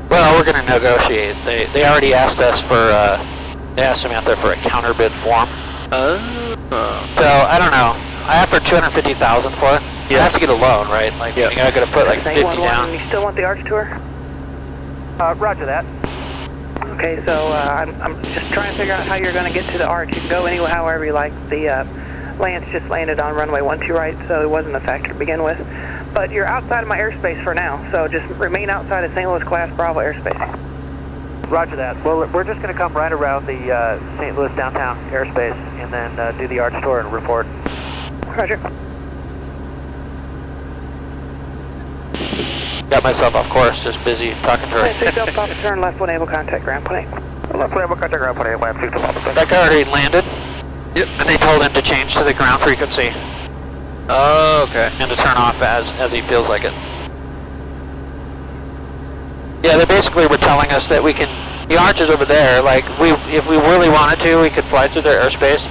well, we're going to negotiate. They already asked us for, they asked me out there for a counterbid form. Oh. So, I don't know. I offered $250,000 for it. You Yeah. have to get a loan, right? Like, Yeah. I got to put like 50 811, down. you still want the arch tour? Roger that. Okay, so I'm just trying to figure out how you're going to get to the arch. You can go anywhere, however you like. The Lance just landed on runway 12 right, so it wasn't a factor to begin with. But you're outside of my airspace for now, so just remain outside of St. Louis Class Bravo airspace. Roger that. Well, we're just going to come right around the St. Louis downtown airspace and then do the arch tour and report. Roger. Got myself off course, just busy talking to her. Seatbelt pop, turn left 1 able contact ground plane. Left able contact ground plane, land 2 to That guy already landed. Yep. And they told him to change to the ground frequency Oh, okay. and to turn off as he feels like it. Yeah, they basically were telling us that we can, the arch is over there, like, if we really wanted to, we could fly through their airspace.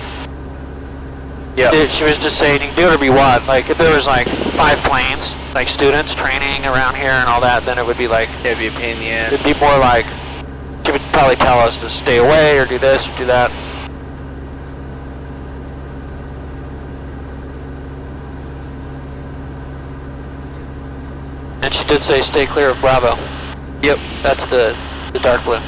Yeah. She was just saying, you can do whatever you want. Like, if there was like 5 planes, like students training around here and all that, then it would be like, It'd be a pain in the ass. it'd be more like, she would probably tell us to stay away or do this or do that. And she did say stay clear of Bravo. Yep. That's the dark blue.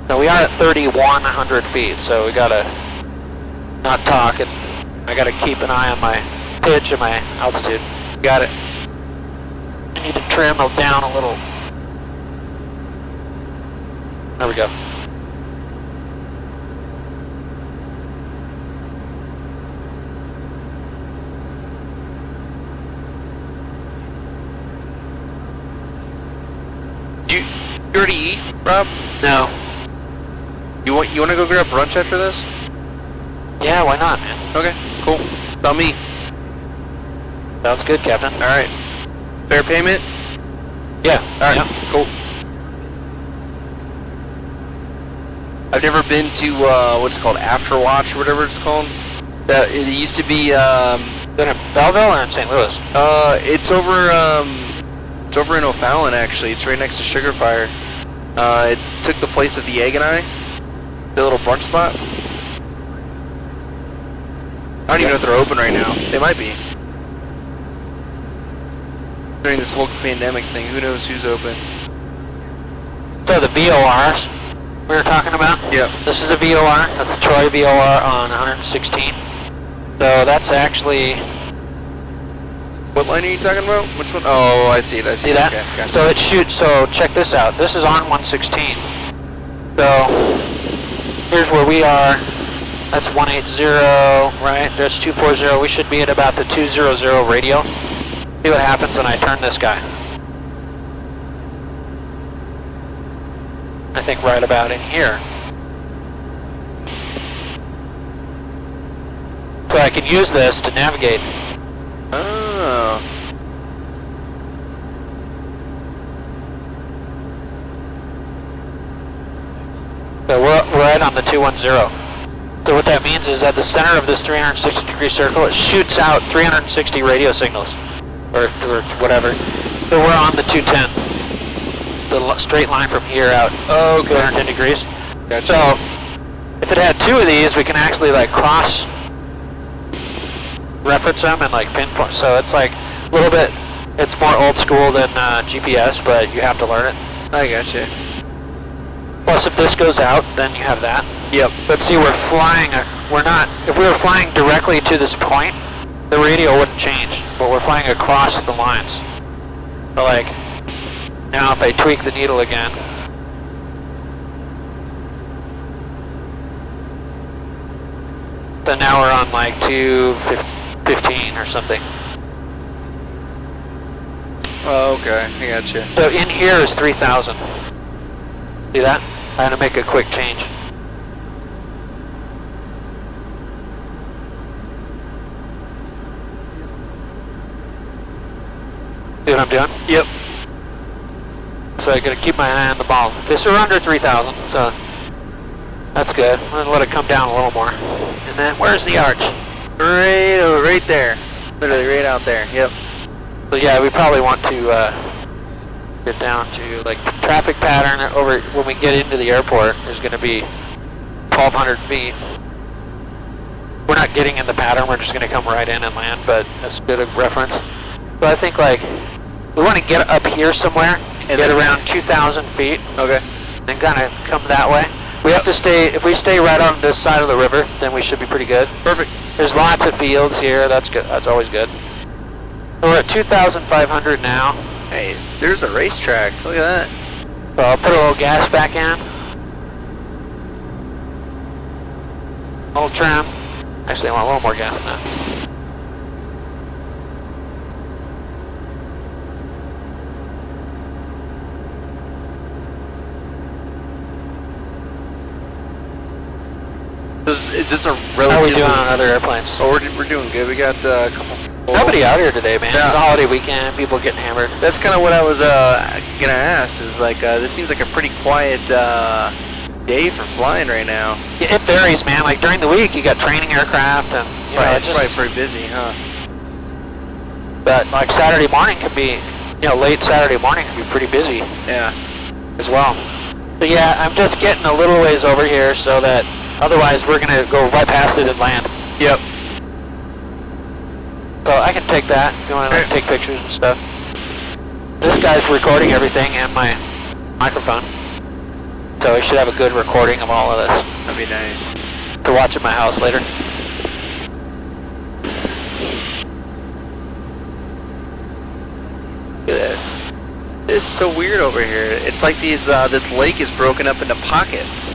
So we are at 3,100 feet, so we gotta not talk, and I gotta keep an eye on my pitch and my altitude. Got it. I need to trim it down a little. There we go. You already eat, Rob? No. You want to go grab brunch after this? Yeah, why not, man? Okay, cool. Tell me. Sounds good, Captain. All right. Fair payment? Yeah. All right, Yeah. cool. I've never been to, what's it called, Afterwatch or whatever it's called. It used to be, Then in Belleville or in St. Louis? it's over in O'Fallon, actually. It's right next to Sugar Fire. It took the place of the Egg and I, the little brunch spot. I don't even know if they're open right now. They might be. During this whole pandemic thing, who knows who's open. So the VORs we were talking about? Yep. This is a VOR. That's the Troy VOR on 116. So that's actually, What line are you talking about? Which one? Oh, I see it. I see see it. that? Okay, gotcha. So it shoots, so check this out. This is on 116. So here's where we are. That's 180, right? There's 240. We should be at about the 200 radio. See what happens when I turn this guy. I think right about in here. So I can use this to navigate. Oh. So we're right on the 210. So what that means is at the center of this 360-degree circle, it shoots out 360 radio signals, or whatever. So we're on the 210. The straight line from here out, Oh, okay. 210 degrees. Gotcha. So if it had 2 of these, we can actually like cross reference them and like pinpoint. So it's like a little bit, it's more old school than GPS, but you have to learn it. I gotcha. Plus if this goes out, then you have that. Yep. But see, we're flying, we're not, if we were flying directly to this point, the radio wouldn't change, but we're flying across the lines. So like, now if I tweak the needle again, then now we're on like 215 or something. Oh, okay, I gotcha. So in here is 3,000. See that? I had to make a quick change. See what I'm doing? Yep. So I gotta keep my eye on the ball. This are under 3,000, so that's good. I'm gonna let it come down a little more. And then where's the arch? Right there. Literally right out there. Yep. So yeah, we probably want to get down to like traffic pattern over when we get into the airport is gonna be 1,200 feet. We're not getting in the pattern, we're just gonna come right in and land, but that's a good reference. So I think like, we want to get up here somewhere and get around 2,000 feet. Okay. And kind of come that way. We have to stay, if we stay right on this side of the river, then we should be pretty good. Perfect. There's lots of fields here, that's good, that's always good. So we're at 2,500 now. Hey, there's a racetrack, look at that. So I'll put a little gas back in. A little trim. Actually I want a little more gas than that. Is this a relatively... How are we doing on other airplanes? Oh, we're doing good. We got a couple... Nobody out here today, man. Yeah. It's a holiday weekend. People getting hammered. That's kind of what I was gonna ask. Is like this seems like a pretty quiet day for flying right now. Yeah, it varies, man. Like during the week, you got training aircraft, and you know, It's probably pretty busy, huh? But like Saturday morning could be, you know, late Saturday morning could be pretty busy. Yeah. As well. So yeah, I'm just getting a little ways over here so that otherwise we're gonna go right past it and land. Yep. So I can take that if you want to take pictures and stuff. This guy's recording everything and my microphone. So we should have a good recording of all of this. That'd be nice. To watch at my house later. Look at this. It's so weird over here. It's like these this lake is broken up into pockets.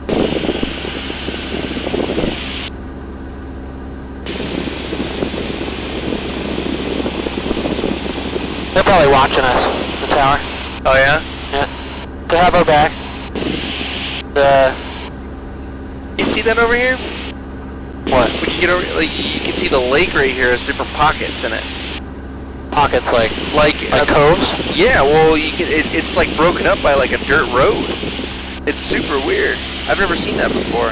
They're probably watching us, the tower. Oh yeah? Yeah. They have our back. You see that over here? What? When you get over, like, you can see the lake right here has different pockets in it. Pockets like coves? Yeah, well, you can. It's like broken up by like a dirt road. It's super weird. I've never seen that before.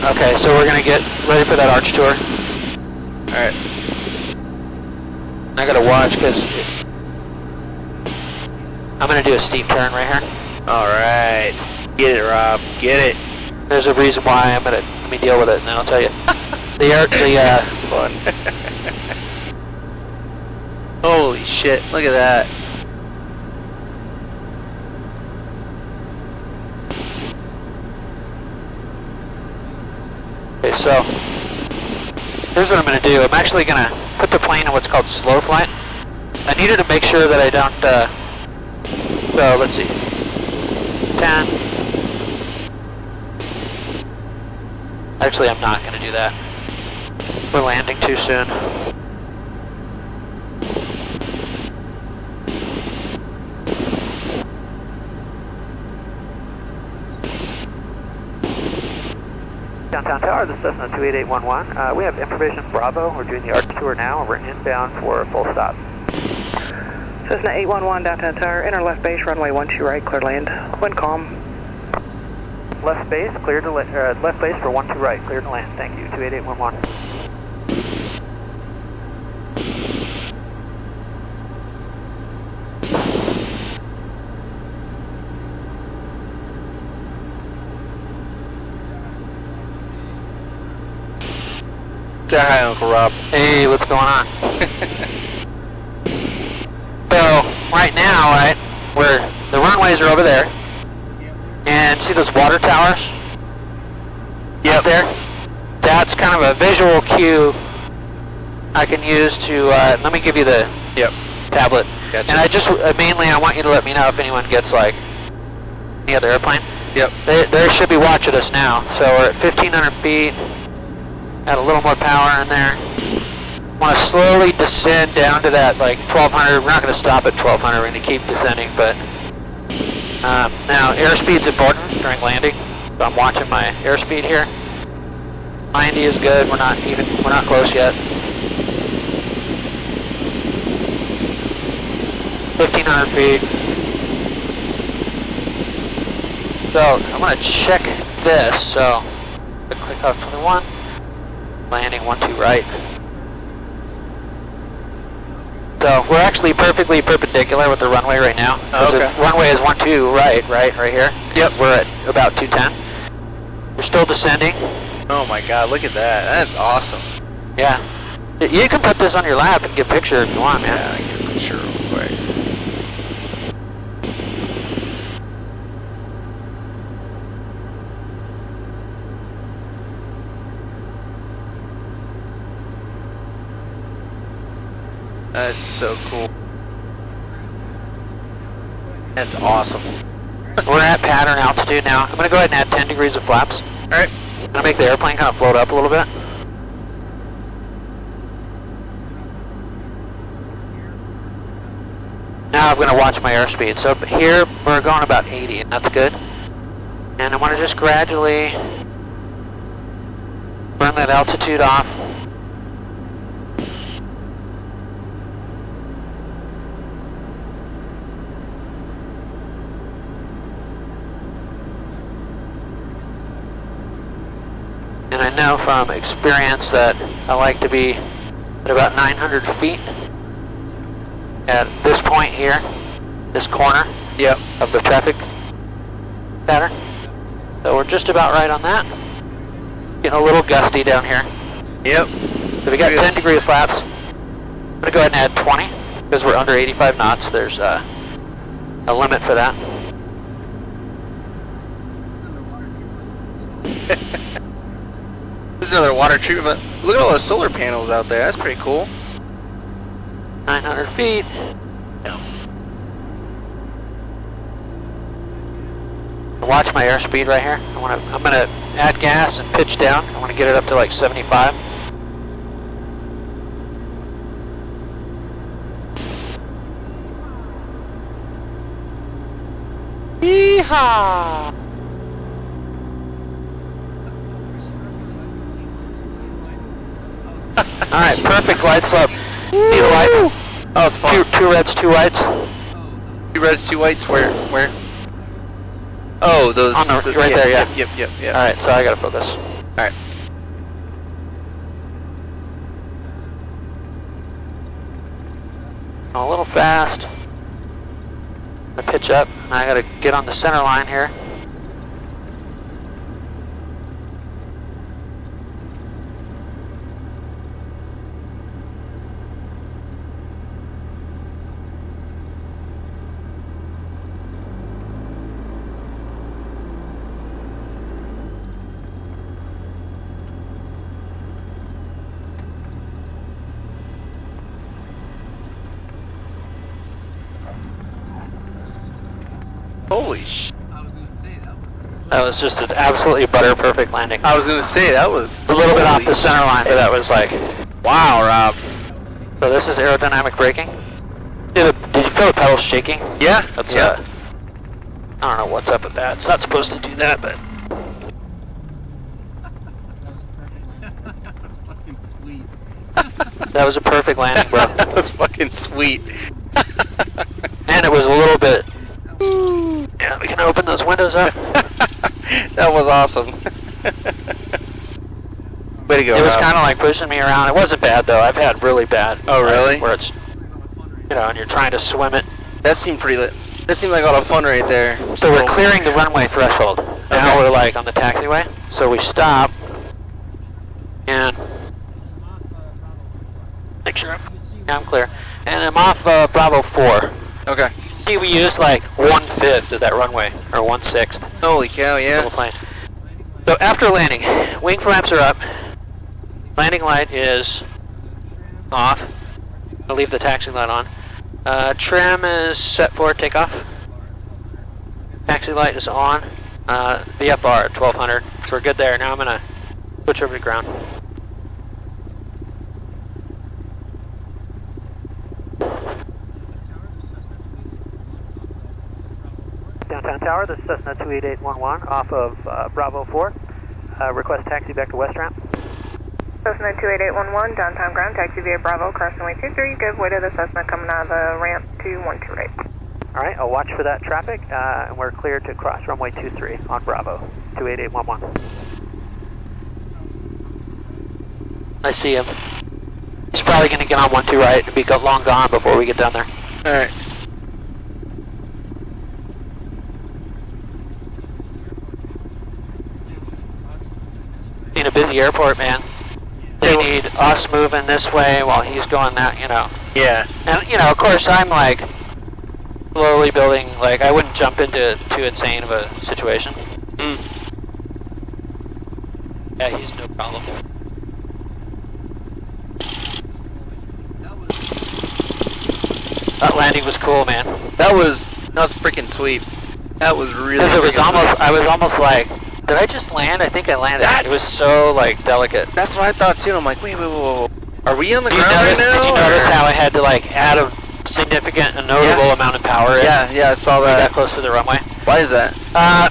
Okay, so we're gonna get ready for that arch tour. Alright. I gotta watch because I'm gonna do a steep turn right here. Alright. Get it, Rob. Get it. There's a reason why I'm gonna, let me deal with it and then I'll tell you. That's fun. Holy shit, look at that. Okay, so here's what I'm going to do. I'm actually going to put the plane in what's called slow flight. I needed to make sure that I don't, so let's see, 10. Actually, I'm not going to do that. We're landing too soon. Downtown Tower, this is Cessna 28811. We have information Bravo. We're doing the arch tour now, and we're inbound for a full stop. Cessna 811, Downtown Tower, enter left base, runway 12 right, clear land. Wind calm. Left base, clear to left base for 12 right, clear to land. Thank you, 28811. Say hi, Uncle Rob. Hey, what's going on? So, right now, right, the runways are over there. And see those water towers? Yep. Up there? that's kind of a visual cue I can use to, let me give you the tablet. Gotcha. And I just, mainly I want you to let me know if anyone gets like, any other airplane. Yep. They should be watching us now. So we're at 1,500 feet, add a little more power in there. Want to slowly descend down to that like 1,200. We're not going to stop at 1,200, we're going to keep descending, but now airspeed's important during landing. So I'm watching my airspeed here. 90 is good, we're not close yet. 1,500 feet. So I'm going to check this. So click off 21, landing 12 right. So we're actually perfectly perpendicular with the runway right now. Oh, okay. The runway is 12 right here. Yep. We're at about 210. We're still descending. Oh my God, look at that. That's awesome. Yeah. You can put this on your lap and get a picture if you want, man. Yeah, I can get a picture real quick. That's so cool. That's awesome. We're at pattern altitude now. I'm going to go ahead and add 10 degrees of flaps. Alright. I'm going to make the airplane kind of float up a little bit. Now I'm going to watch my airspeed. So here we're going about 80, and that's good. And I want to just gradually burn that altitude off. And I know from experience that I like to be at about 900 feet at this point here, this corner of the traffic pattern. So we're just about right on that. Getting a little gusty down here. Yep. So we got 10 degree flaps. I'm going to go ahead and add 20 because we're under 85 knots. There's a limit for that. There's another water treatment. Look at all those solar panels out there. That's pretty cool. 900 feet. Yeah. Watch my airspeed right here. I'm gonna add gas and pitch down. I want to get it up to like 75. Yeehaw! Alright, perfect light slope. Need a light? That was fun. Two reds, 2 whites. 2 reds, 2 whites. Where? Oh, those. On the, right there, yeah. Yep. Alright, so I gotta focus. Alright. A little fast. I pitch up. I gotta get on the center line here. Holy sh! That was just an absolutely butter perfect landing. I was gonna say that was a little bit off the center line, but that was like, wow, Rob. So this is aerodynamic braking. Did you feel the pedals shaking? Yeah. That's I don't know what's up with that. It's not supposed to do that, but. That was a perfect landing, bro. That was fucking sweet. And it was a little bit. Yeah, we can open those windows up. That was awesome. Way to go, It was Rob. kind of like pushing me around. It wasn't bad though. I've had really bad. Oh, really? Where it's, and you're trying to swim it. That seemed pretty lit. That seemed like a lot of fun right there. So we're clearing the runway threshold. Now Okay. we're like on the taxiway. So we stop and make sure I'm clear. And I'm off Bravo 4. Okay. See, we used like 1/5 of that runway, or 1/6. Holy cow, yeah. Little plane. So after landing, wing flaps are up. Landing light is off. I'll leave the taxi light on. Trim is set for takeoff. Taxi light is on. VFR at 1200. So we're good there. Now I'm gonna switch over to ground. Downtown Tower, this is Cessna 28811 off of Bravo 4. Request taxi back to west ramp. Cessna 28811, downtown ground, taxi via Bravo, crossing runway 23, give way to the Cessna coming out of the ramp to 12 right. Alright, I'll watch for that traffic, and we're cleared to cross runway 23 on Bravo, 28811. I see him. He's probably going to get on 12 right and be long gone before we get down there. Alright. In a busy airport, man. They need us moving this way while he's going that, you know. Yeah. And, you know, of course, I'm like slowly building, like, I wouldn't jump into too insane of a situation. Mm. Yeah, he's no problem. That landing was cool, man. That was freaking sweet. That was really. Because it was freaking almost, sweet. I was almost like, did I just land? I think I landed. It was so like delicate. That's what I thought too. I'm like, wait. Are we on the Did you ground notice? right now? Did you notice how I had to like add a significant, a notable amount of power in? Yeah, I saw when we that. got close to the runway. Why is that?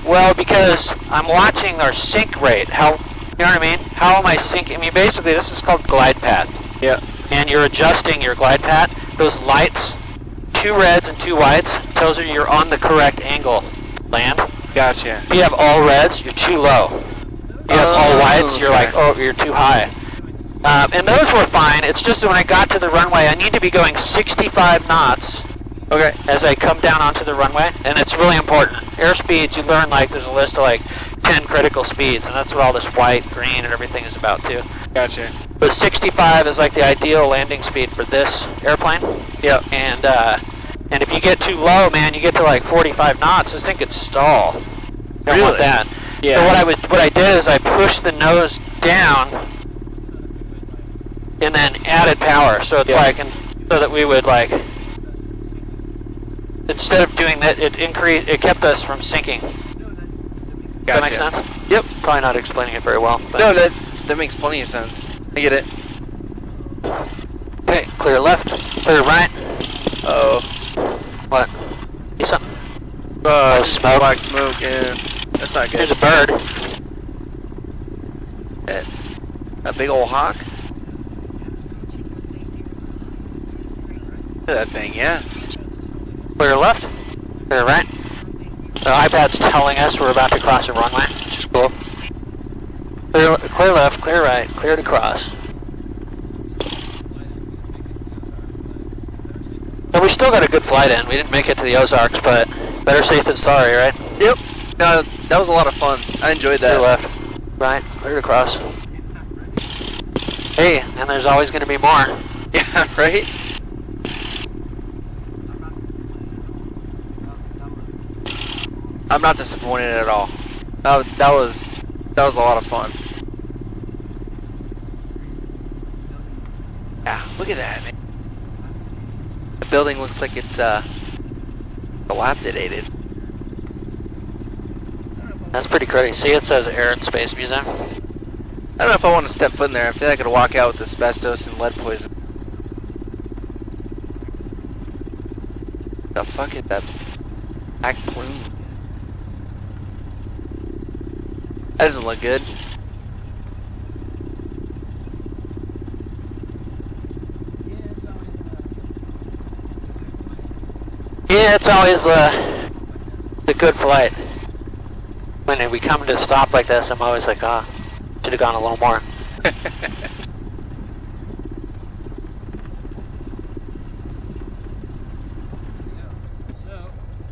Well, because I'm watching our sync rate. How, you know what I mean? How am I syncing? I mean, basically, this is called glide path. Yeah. And you're adjusting your glide path. Those lights, 2 reds and 2 whites, tells you you're on the correct angle. Land. Gotcha. If you have all reds, you're too low. If you have all whites, you're like, oh, you're too high. And those were fine. It's just that when I got to the runway, I need to be going 65 knots. Okay. As I come down onto the runway, and it's really important. Airspeeds, you learn like there's a list of like 10 critical speeds, and that's what all this white, green, and everything is about too. Gotcha. But 65 is like the ideal landing speed for this airplane. Yep. And if you get too low, man, you get to like 45 knots. This thing could stall. Don't want Really? that. Yeah. So what I did is I pushed the nose down, and then added power. So it's like, so that we would like. Instead of doing that, it kept us from sinking. Gotcha. Does that make sense? Yep. Probably not explaining it very well. But. No, that makes plenty of sense. I get it. Okay, clear left, clear right. Oh. What? See something? Smoke. Black smoke, yeah. That's not good. There's a bird. A big old hawk? Look at that thing, yeah. Clear left, clear right. The iPad's telling us we're about to cross a runway, which is cool. Clear left, clear right, clear to cross. And we still got a good flight in. We didn't make it to the Ozarks, but better safe than sorry, right? Yep. No, that was a lot of fun. I enjoyed that. Clear left, right, clear to cross. Hey, and there's always going to be more. Yeah, right? I'm not disappointed at all. That was a lot of fun. Yeah, look at that, man. The building looks like it's dilapidated. That's pretty crazy. See, it says Air and Space Museum. I don't know if I want to step foot in there. I feel like I could walk out with asbestos and lead poison. The fuck is that black plume? That doesn't look good. Yeah, it's always the good flight. When we come to a stop like this, I'm always like, should have gone a little more.